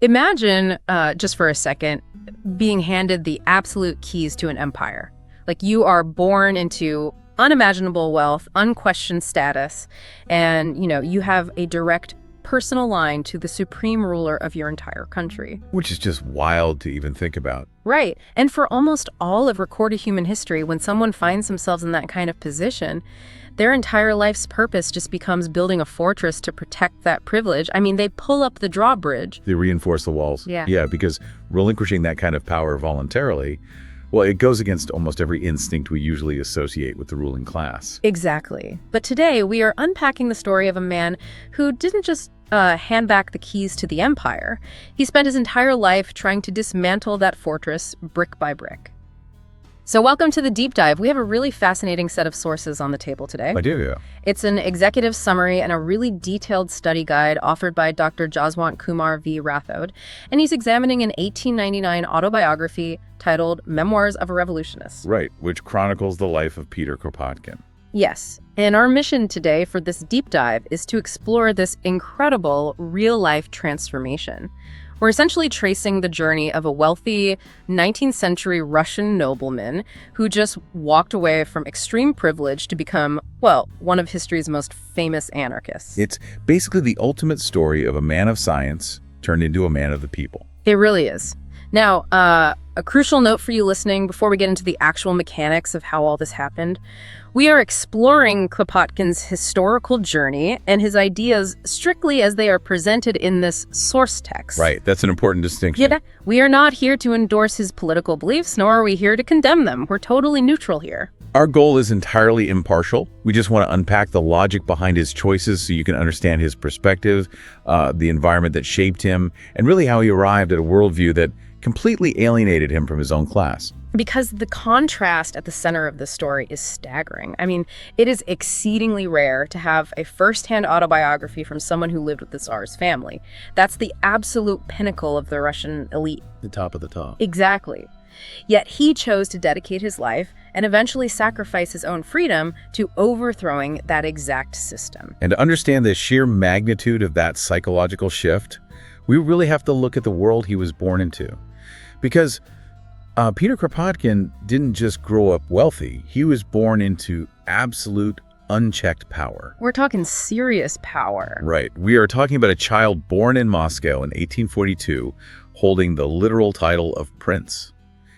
Imagine, just for a second, being handed the absolute keys to an empire. Like, you are born into unimaginable wealth, unquestioned status, and, you have a direct personal line to the supreme ruler of your entire country. Which is just wild to even think about. Right. And for almost all of recorded human history, when someone finds themselves in that kind of position, their entire life's purpose just becomes building a fortress to protect that privilege. I mean, they pull up the drawbridge. They reinforce the walls. Yeah. Yeah, because relinquishing that kind of power voluntarily, well, it goes against almost every instinct we usually associate with the ruling class. Exactly. But today, we are unpacking the story of a man who didn't just hand back the keys to the empire. He spent his entire life trying to dismantle that fortress brick by brick. So welcome to the deep dive. We have a really fascinating set of sources on the table today. I do, yeah. It's an executive summary and a really detailed study guide offered by Dr. Jaswant Kumar V. Rathod, and he's examining an 1899 autobiography titled Memoirs of a Revolutionist. Right, which chronicles the life of Peter Kropotkin. Yes, and our mission today for this deep dive is to explore this incredible real-life transformation. We're essentially tracing the journey of a wealthy 19th century Russian nobleman who just walked away from extreme privilege to become, well, one of history's most famous anarchists. It's basically the ultimate story of a man of science turned into a man of the people. It really is. Now, a crucial note for you listening before we get into the actual mechanics of how all this happened. We are exploring Kropotkin's historical journey and his ideas strictly as they are presented in this source text. Right, that's an important distinction. Yeah, we are not here to endorse his political beliefs, nor are we here to condemn them. We're totally neutral here. Our goal is entirely impartial. We just want to unpack the logic behind his choices so you can understand his perspective, the environment that shaped him, and really how he arrived at a worldview that completely alienated him from his own class. Because the contrast at the center of the story is staggering. I mean, it is exceedingly rare to have a first-hand autobiography from someone who lived with the Tsar's family. That's the absolute pinnacle of the Russian elite. The top of the top. Exactly. Yet he chose to dedicate his life and eventually sacrifice his own freedom to overthrowing that exact system. And to understand the sheer magnitude of that psychological shift, we really have to look at the world he was born into. Because Peter Kropotkin didn't just grow up wealthy. He was born into absolute, unchecked power. We're talking serious power. Right. We are talking about a child born in Moscow in 1842, holding the literal title of prince.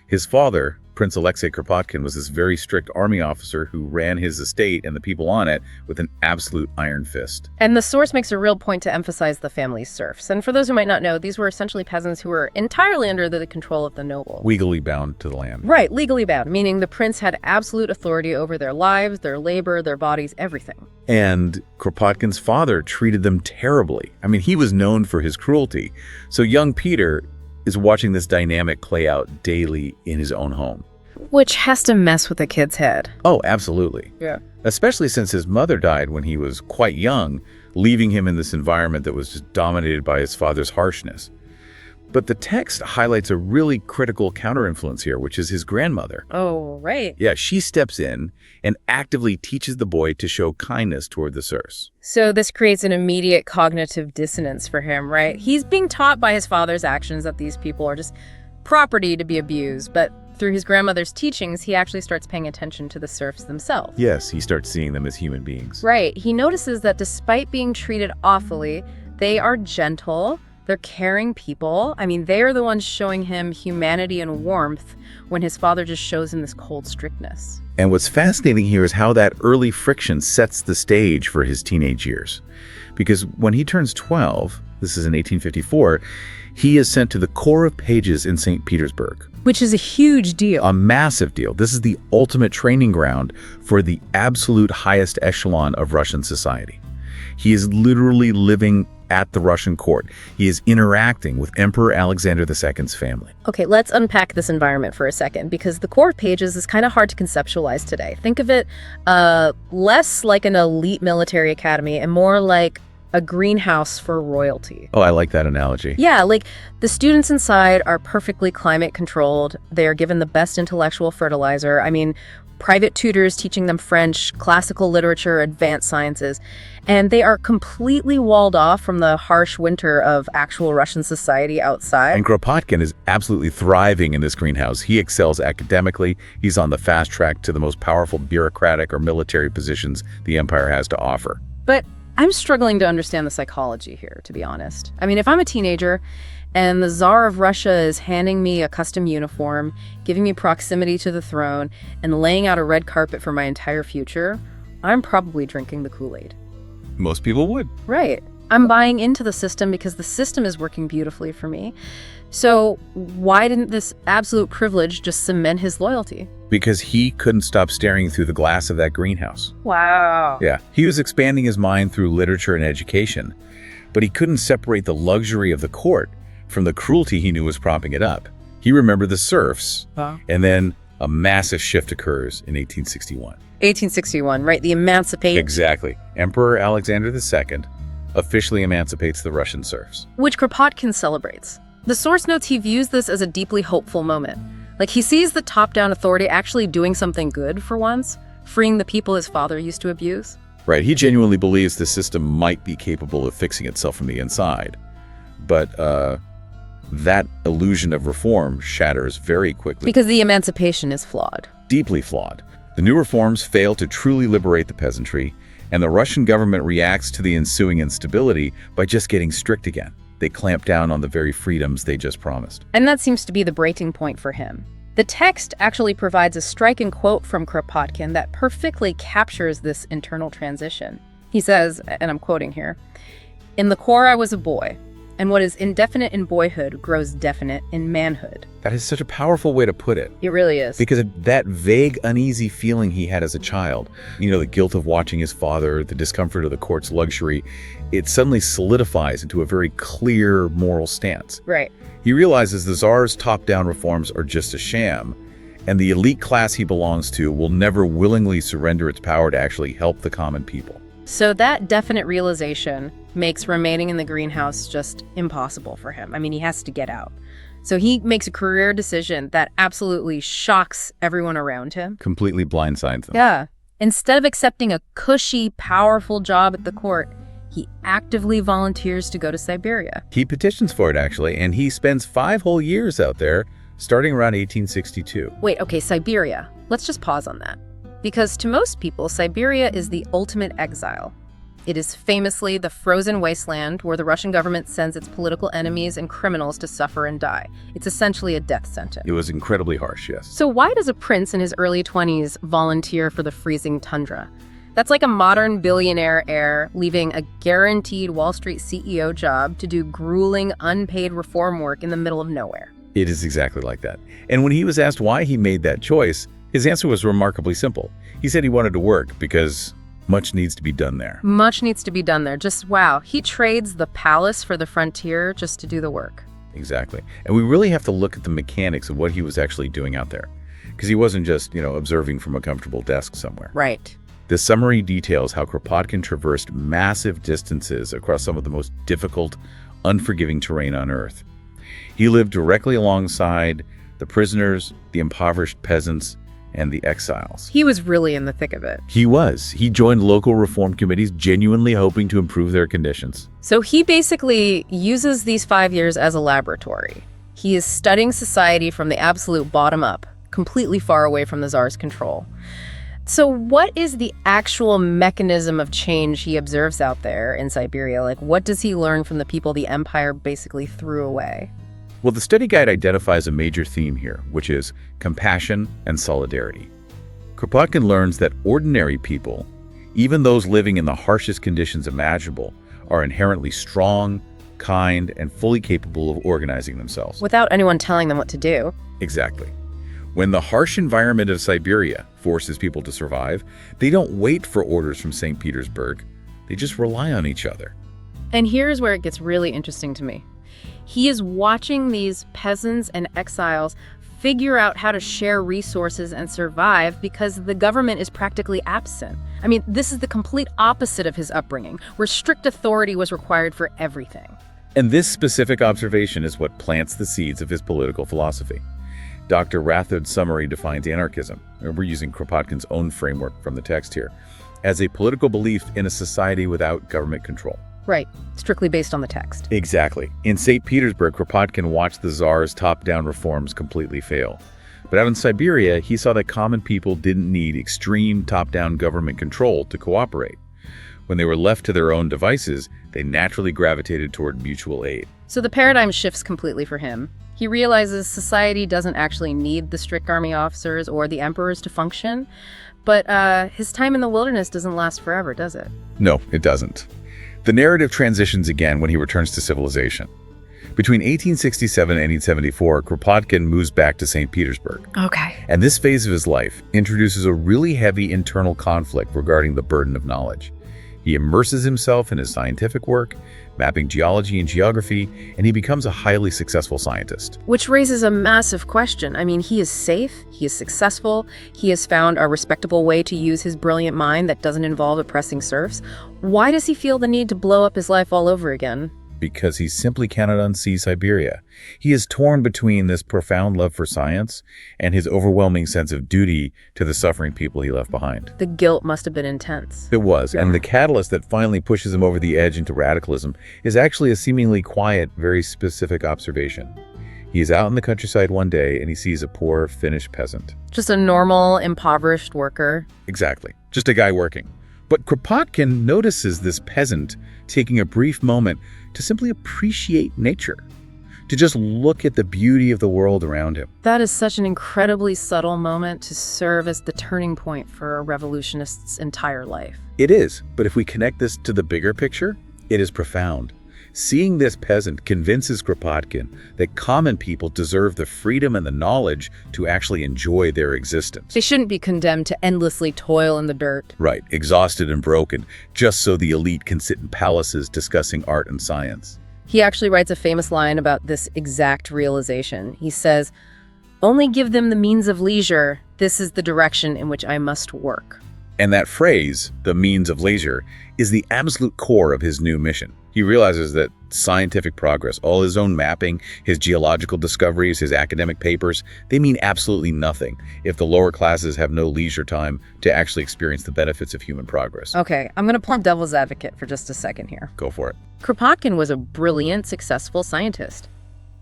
His father, Prince Alexei Kropotkin, was this very strict army officer who ran his estate and the people on it with an absolute iron fist. And the source makes a real point to emphasize the family's serfs. And for those who might not know, these were essentially peasants who were entirely under the control of the noble. Legally bound to the land. Right, legally bound, meaning the prince had absolute authority over their lives, their labor, their bodies, everything. And Kropotkin's father treated them terribly. I mean, he was known for his cruelty. So young Peter is watching this dynamic play out daily in his own home. Which has to mess with a kid's head. Oh, absolutely. Yeah. Especially since his mother died when he was quite young, leaving him in this environment that was just dominated by his father's harshness. But the text highlights a really critical counter-influence here, which is his grandmother. Oh, right. Yeah, she steps in and actively teaches the boy to show kindness toward the serfs. So this creates an immediate cognitive dissonance for him, right? He's being taught by his father's actions that these people are just property to be abused, but through his grandmother's teachings, he actually starts paying attention to the serfs themselves. Yes, he starts seeing them as human beings. Right. He notices that despite being treated awfully, they are gentle, they're caring people. I mean, they are the ones showing him humanity and warmth when his father just shows him this cold strictness. And what's fascinating here is how that early friction sets the stage for his teenage years. Because when he turns 12, this is in 1854, he is sent to the Corps of Pages in St. Petersburg. Which is a huge deal. A massive deal. This is the ultimate training ground for the absolute highest echelon of Russian society. He is literally living at the Russian court. He is interacting with Emperor Alexander II's family. Okay, let's unpack this environment for a second, because the Corps of Pages is kind of hard to conceptualize today. Think of it less like an elite military academy and more like a greenhouse for royalty. Oh, I like that analogy. Yeah, like the students inside are perfectly climate controlled. They are given the best intellectual fertilizer. I mean, private tutors teaching them French, classical literature, advanced sciences, and they are completely walled off from the harsh winter of actual Russian society outside. And Kropotkin is absolutely thriving in this greenhouse. He excels academically. He's on the fast track to the most powerful bureaucratic or military positions the empire has to offer. But I'm struggling to understand the psychology here, to be honest. I mean, if I'm a teenager and the Tsar of Russia is handing me a custom uniform, giving me proximity to the throne, and laying out a red carpet for my entire future, I'm probably drinking the Kool-Aid. Most people would. Right. I'm buying into the system because the system is working beautifully for me. So why didn't this absolute privilege just cement his loyalty? Because he couldn't stop staring through the glass of that greenhouse. Wow. Yeah, he was expanding his mind through literature and education, but he couldn't separate the luxury of the court from the cruelty he knew was propping it up. He remembered the serfs, and then a massive shift occurs in 1861. 1861, right, the emancipation. Exactly. Emperor Alexander II officially emancipates the Russian serfs. Which Kropotkin celebrates. The source notes he views this as a deeply hopeful moment. Like, he sees the top-down authority actually doing something good for once, freeing the people his father used to abuse. Right, he genuinely believes the system might be capable of fixing itself from the inside. But that illusion of reform shatters very quickly. Because the emancipation is flawed. Deeply flawed. The new reforms fail to truly liberate the peasantry, and the Russian government reacts to the ensuing instability by just getting strict again. They clamp down on the very freedoms they just promised. And that seems to be the breaking point for him. The text actually provides a striking quote from Kropotkin that perfectly captures this internal transition. He says, and I'm quoting here, "In the core I was a boy, and what is indefinite in boyhood grows definite in manhood." That is such a powerful way to put it. It really is. Because that vague, uneasy feeling he had as a child, the guilt of watching his father, the discomfort of the court's luxury, it suddenly solidifies into a very clear moral stance. Right. He realizes the Tsar's top-down reforms are just a sham, and the elite class he belongs to will never willingly surrender its power to actually help the common people. So that definite realization makes remaining in the greenhouse just impossible for him. I mean, he has to get out. So he makes a career decision that absolutely shocks everyone around him. Completely blindsides them. Yeah. Instead of accepting a cushy, powerful job at the court, he actively volunteers to go to Siberia. He petitions for it, actually, and he spends 5 whole years out there, starting around 1862. Wait, okay, Siberia. Let's just pause on that. Because to most people, Siberia is the ultimate exile. It is famously the frozen wasteland where the Russian government sends its political enemies and criminals to suffer and die. It's essentially a death sentence. It was incredibly harsh, yes. So why does a prince in his early 20s volunteer for the freezing tundra? That's like a modern billionaire heir leaving a guaranteed Wall Street CEO job to do grueling, unpaid reform work in the middle of nowhere. It is exactly like that. And when he was asked why he made that choice, his answer was remarkably simple. He said he wanted to work because much needs to be done there. Much needs to be done there. Just wow. He trades the palace for the frontier just to do the work. Exactly. And we really have to look at the mechanics of what he was actually doing out there. Because he wasn't just, observing from a comfortable desk somewhere. Right. This summary details how Kropotkin traversed massive distances across some of the most difficult, unforgiving terrain on Earth. He lived directly alongside the prisoners, the impoverished peasants, and the exiles. He was really in the thick of it. He was. He joined local reform committees, genuinely hoping to improve their conditions. So he basically uses these 5 years as a laboratory. He is studying society from the absolute bottom up, completely far away from the Tsar's control. So what is the actual mechanism of change he observes out there in Siberia? Like, what does he learn from the people the empire basically threw away? Well, the study guide identifies a major theme here, which is compassion and solidarity. Kropotkin learns that ordinary people, even those living in the harshest conditions imaginable, are inherently strong, kind, and fully capable of organizing themselves. Without anyone telling them what to do. Exactly. When the harsh environment of Siberia forces people to survive, they don't wait for orders from St. Petersburg. They just rely on each other. And here's where it gets really interesting to me. He is watching these peasants and exiles figure out how to share resources and survive because the government is practically absent. I mean, this is the complete opposite of his upbringing, where strict authority was required for everything. And this specific observation is what plants the seeds of his political philosophy. Dr. Rathod's summary defines anarchism, and we're using Kropotkin's own framework from the text here, as a political belief in a society without government control. Right, strictly based on the text. Exactly. In St. Petersburg, Kropotkin watched the Tsar's top-down reforms completely fail. But out in Siberia, he saw that common people didn't need extreme top-down government control to cooperate. When they were left to their own devices, they naturally gravitated toward mutual aid. So the paradigm shifts completely for him. He realizes society doesn't actually need the strict army officers or the emperors to function, but his time in the wilderness doesn't last forever, does it? No, it doesn't. The narrative transitions again when he returns to civilization. Between 1867 and 1874, Kropotkin moves back to St. Petersburg. Okay. And this phase of his life introduces a really heavy internal conflict regarding the burden of knowledge. He immerses himself in his scientific work, mapping geology and geography, and he becomes a highly successful scientist. Which raises a massive question. I mean, he is safe, he is successful, he has found a respectable way to use his brilliant mind that doesn't involve oppressing serfs. Why does he feel the need to blow up his life all over again? Because he simply cannot unsee Siberia. He is torn between this profound love for science and his overwhelming sense of duty to the suffering people he left behind. The guilt must have been intense. It was, and the catalyst that finally pushes him over the edge into radicalism is actually a seemingly quiet, very specific observation. He is out in the countryside one day and he sees a poor Finnish peasant. Just a normal, impoverished worker. Exactly, just a guy working. But Kropotkin notices this peasant taking a brief moment to simply appreciate nature, to just look at the beauty of the world around him. That is such an incredibly subtle moment to serve as the turning point for a revolutionist's entire life. It is, but if we connect this to the bigger picture, it is profound. Seeing this peasant convinces Kropotkin that common people deserve the freedom and the knowledge to actually enjoy their existence. They shouldn't be condemned to endlessly toil in the dirt. Right, exhausted and broken, just so the elite can sit in palaces discussing art and science. He actually writes a famous line about this exact realization. He says, "Only give them the means of leisure. This is the direction in which I must work." And that phrase, the means of leisure, is the absolute core of his new mission. He realizes that scientific progress, all his own mapping, his geological discoveries, his academic papers, they mean absolutely nothing if the lower classes have no leisure time to actually experience the benefits of human progress. Okay, I'm going to play devil's advocate for just a second here. Go for it. Kropotkin was a brilliant, successful scientist.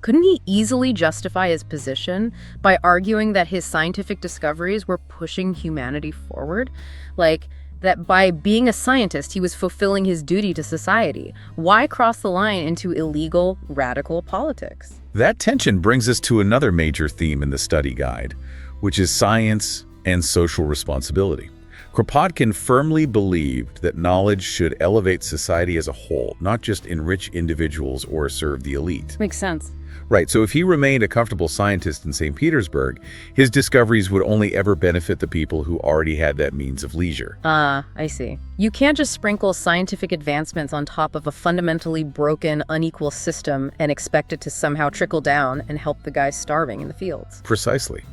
Couldn't he easily justify his position by arguing that his scientific discoveries were pushing humanity forward? Like, that by being a scientist, he was fulfilling his duty to society. Why cross the line into illegal, radical politics? That tension brings us to another major theme in the study guide, which is science and social responsibility. Kropotkin firmly believed that knowledge should elevate society as a whole, not just enrich individuals or serve the elite. Makes sense. Right, so if he remained a comfortable scientist in St. Petersburg, his discoveries would only ever benefit the people who already had that means of leisure. I see. You can't just sprinkle scientific advancements on top of a fundamentally broken, unequal system and expect it to somehow trickle down and help the guys starving in the fields. Precisely.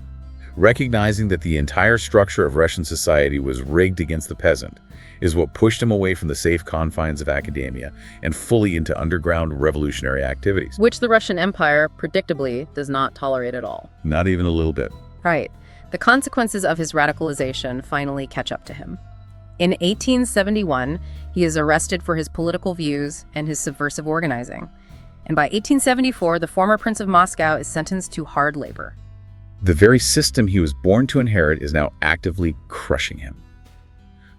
Recognizing that the entire structure of Russian society was rigged against the peasant is what pushed him away from the safe confines of academia and fully into underground revolutionary activities. Which the Russian Empire, predictably, does not tolerate at all. Not even a little bit. Right. The consequences of his radicalization finally catch up to him. In 1871, he is arrested for his political views and his subversive organizing. And by 1874, the former Prince of Moscow is sentenced to hard labor. The very system he was born to inherit is now actively crushing him.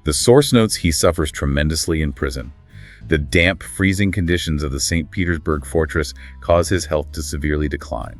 The source notes he suffers tremendously in prison. The damp, freezing conditions of the St. Petersburg fortress cause his health to severely decline.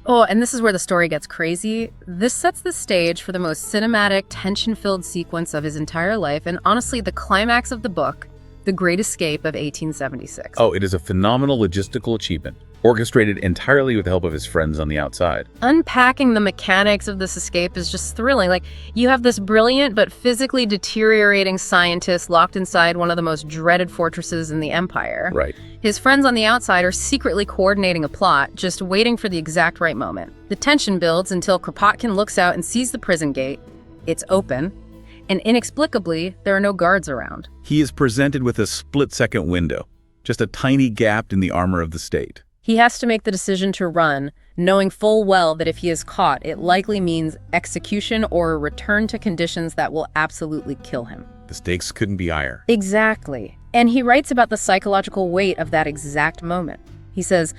Oh, and this is where the story gets crazy. This sets the stage for the most cinematic, tension-filled sequence of his entire life, and honestly, the climax of the book, The Great Escape of 1876. Oh, it is a phenomenal logistical achievement, orchestrated entirely with the help of his friends on the outside. Unpacking the mechanics of this escape is just thrilling. Like, you have this brilliant but physically deteriorating scientist locked inside one of the most dreaded fortresses in the empire. Right. His friends on the outside are secretly coordinating a plot, just waiting for the exact right moment. The tension builds until Kropotkin looks out and sees the prison gate. It's open, and inexplicably, there are no guards around. He is presented with a split-second window, just a tiny gap in the armor of the state. He has to make the decision to run, knowing full well that if he is caught, it likely means execution or a return to conditions that will absolutely kill him. The stakes couldn't be higher. Exactly. And he writes about the psychological weight of that exact moment. He says,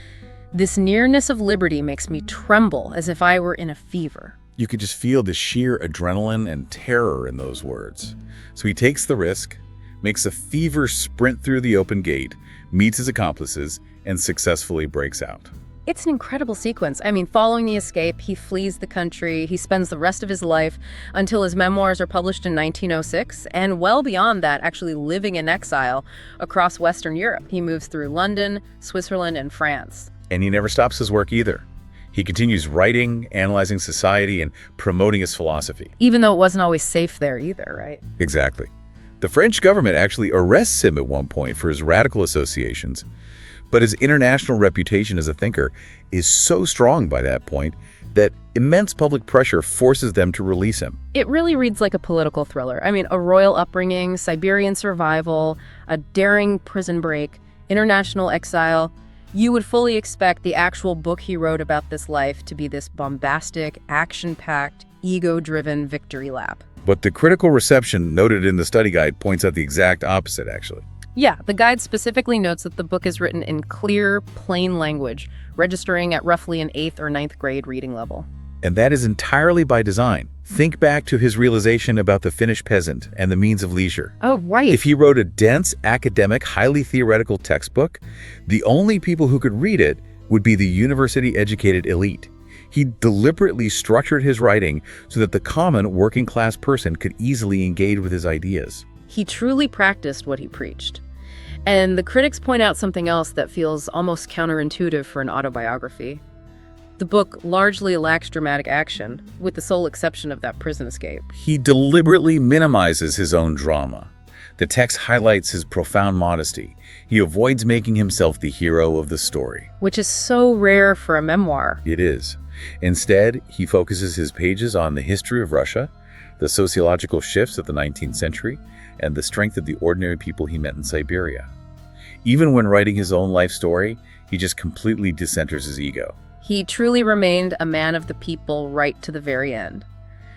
"This nearness of liberty makes me tremble as if I were in a fever." You could just feel the sheer adrenaline and terror in those words. So he takes the risk, makes a fever sprint through the open gate, meets his accomplices, and successfully breaks out. It's an incredible sequence. I mean, following the escape, he flees the country. He spends the rest of his life until his memoirs are published in 1906, and well beyond that, actually living in exile across Western Europe. He moves through London, Switzerland, and France. And he never stops his work either. He continues writing, analyzing society, and promoting his philosophy. Even though it wasn't always safe there either, right? Exactly. The French government actually arrests him at one point for his radical associations, but his international reputation as a thinker is so strong by that point that immense public pressure forces them to release him. It really reads like a political thriller. I mean, a royal upbringing, Siberian survival, a daring prison break, international exile. You would fully expect the actual book he wrote about this life to be this bombastic, action-packed, ego-driven victory lap. But the critical reception noted in the study guide points out the exact opposite, actually. Yeah, the guide specifically notes that the book is written in clear, plain language, registering at roughly an 8th or 9th grade reading level. And that is entirely by design. Think back to his realization about the Finnish peasant and the means of leisure. Oh, right. If he wrote a dense, academic, highly theoretical textbook, the only people who could read it would be the university-educated elite. He deliberately structured his writing so that the common working-class person could easily engage with his ideas. He truly practiced what he preached. And the critics point out something else that feels almost counterintuitive for an autobiography. The book largely lacks dramatic action, with the sole exception of that prison escape. He deliberately minimizes his own drama. The text highlights his profound modesty. He avoids making himself the hero of the story. Which is so rare for a memoir. It is. Instead, he focuses his pages on the history of Russia, the sociological shifts of the 19th century, and the strength of the ordinary people he met in Siberia. Even when writing his own life story, he just completely decenters his ego. He truly remained a man of the people right to the very end.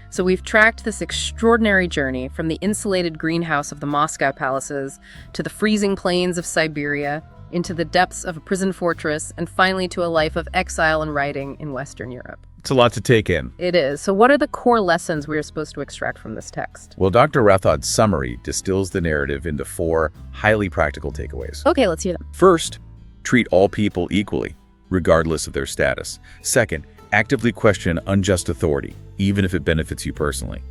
So we've tracked this extraordinary journey from the insulated greenhouse of the Moscow palaces to the freezing plains of Siberia, into the depths of a prison fortress, and finally to a life of exile and writing in Western Europe. It's a lot to take in. It is. So what are the core lessons we're supposed to extract from this text? Well, Dr. Rathod's summary distills the narrative into 4 highly practical takeaways. Okay, let's hear them. First, treat all people equally, regardless of their status. Second, actively question unjust authority, even if it benefits you personally.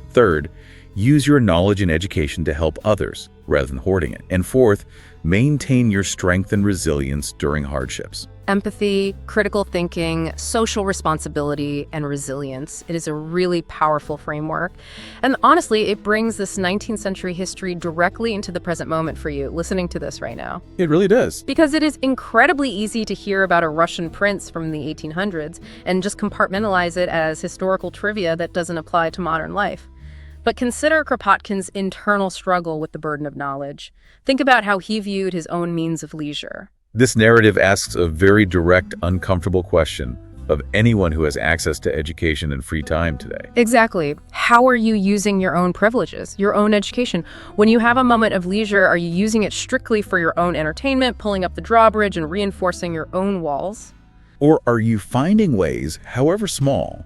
Third, use your knowledge and education to help others, rather than hoarding it. And fourth, maintain your strength and resilience during hardships. Empathy, critical thinking, social responsibility, and resilience. It is a really powerful framework. And honestly, it brings this 19th century history directly into the present moment for you, listening to this right now. It really does. Because it is incredibly easy to hear about a Russian prince from the 1800s and just compartmentalize it as historical trivia that doesn't apply to modern life. But consider Kropotkin's internal struggle with the burden of knowledge. Think about how he viewed his own means of leisure. This narrative asks a very direct, uncomfortable question of anyone who has access to education and free time today. Exactly. How are you using your own privileges, your own education? When you have a moment of leisure, are you using it strictly for your own entertainment, pulling up the drawbridge and reinforcing your own walls? Or are you finding ways, however small,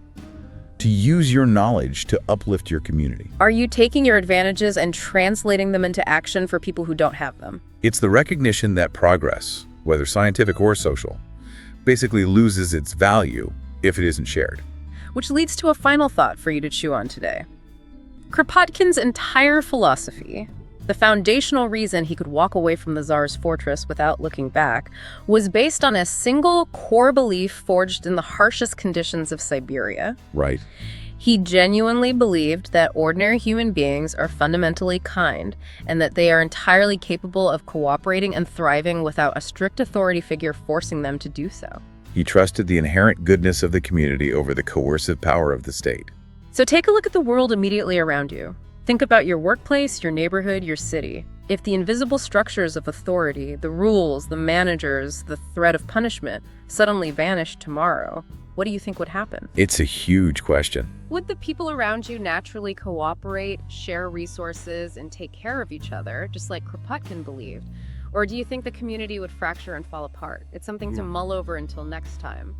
to use your knowledge to uplift your community? Are you taking your advantages and translating them into action for people who don't have them? It's the recognition that progress, whether scientific or social, basically loses its value if it isn't shared. Which leads to a final thought for you to chew on today. Kropotkin's entire philosophy, the foundational reason he could walk away from the Tsar's fortress without looking back, was based on a single core belief forged in the harshest conditions of Siberia. Right. He genuinely believed that ordinary human beings are fundamentally kind and that they are entirely capable of cooperating and thriving without a strict authority figure forcing them to do so. He trusted the inherent goodness of the community over the coercive power of the state. So take a look at the world immediately around you. Think about your workplace, your neighborhood, your city. If the invisible structures of authority, the rules, the managers, the threat of punishment, suddenly vanished tomorrow, what do you think would happen? It's a huge question. Would the people around you naturally cooperate, share resources, and take care of each other, just like Kropotkin believed? Or do you think the community would fracture and fall apart? It's something to mull over until next time.